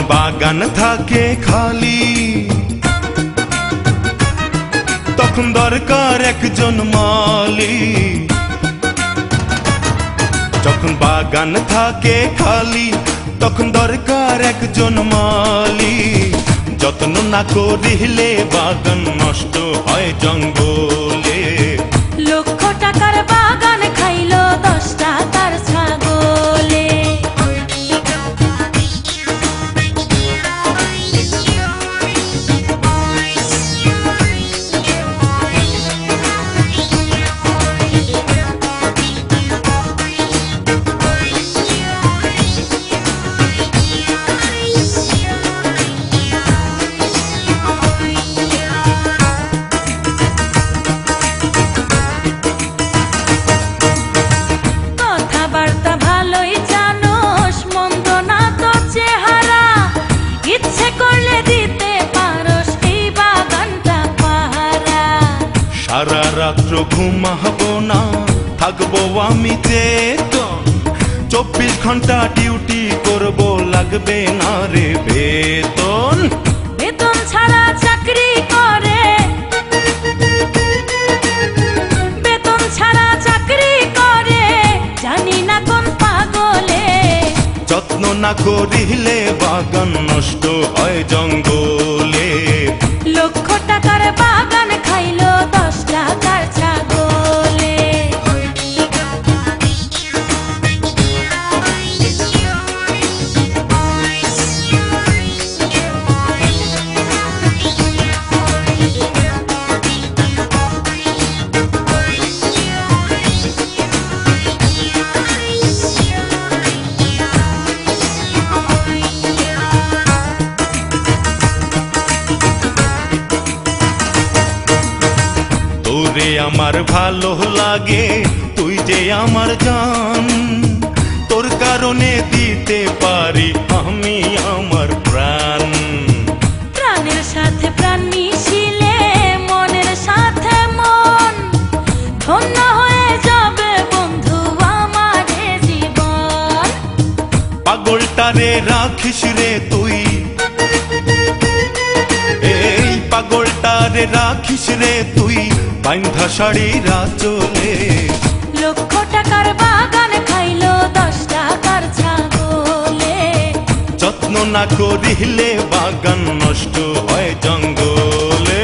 বাগান থাকে খালি তখন দরকার একজন মালি। যখন বাগান থাকে খালি তখন দরকার একজন মালি। যত্ন না করিলে বাগান নষ্ট হয় জঙ্গলে। লক্ষ টাকার বাগান খাইলো 10 টাকার ছাগলে। সারা রাত্র ঘুমাবো না থাকবো আমি চেতন। 24 ঘন্টা ডিউটি করবো লাগবে না রে বেতন। বেতন ছাড়া চাকরি করে, বেতন ছাড়া চাকরি করে জানি না কোন পাগলে। যত্ন না করিলে বাগান নষ্ট হয় জঙ্গলে। লক্ষ টাকার বাগান খাইলো 10 টাকার ছাগলে। তোরে আমার ভালো লাগে তুই যে আমার জান। তোর কারণে দিতে পারি আমি আমার প্রাণ। প্রাণের সাথে প্রাণ মিশিলে মনের সাথে মন ধন্য হয়ে যাবে বন্ধু আমার জীবন। পাগলটারে রাখিস রে তুই, এই পাগলটারে রাখিস রে তুই বাইন্ধা শাড়ির আঁচলে। লক্ষ টাকার বাগান খাইলো 10 টাকার ছাগলে। যত্ন না করিলে বাগান নষ্ট হয় জঙ্গলে।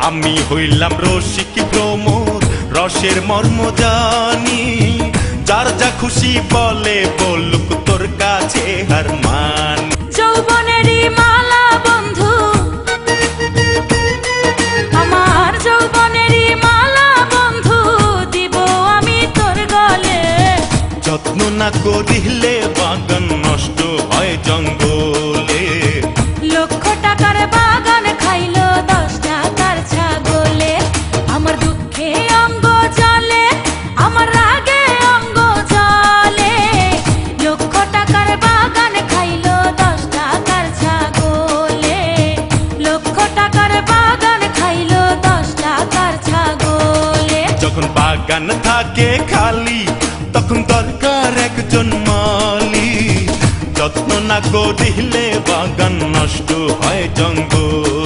আমি হইলাম রসিক ভ্রমর রসের মর্ম জানি। যার যা খুশি বলে বলুক তোর কাছে হার মান। যৌবনেরই মালা বন্ধু আমার, যৌবনেরই মালা বন্ধু দিব আমি তোর গলে। যত্ন না করিলে বাগান নষ্ট হয় জঙ্গলে। লক্ষ টাকার বাগান খাইলো 10 টাকার ছাগলে। আমার দুঃখে অঙ্গ জ্বলে, আমার রাগে অঙ্গ জ্বলে। লক্ষ টাকার বাগান খাইলো 10 টাকার ছাগলে। লক্ষ টাকার বাগান খাইলো 10 টাকার ছাগলে। যখন বাগান থাকে খালি তখন দরকার একজন মালি। যত্ন না করিলে বাগান নষ্ট হয় জঙ্গল।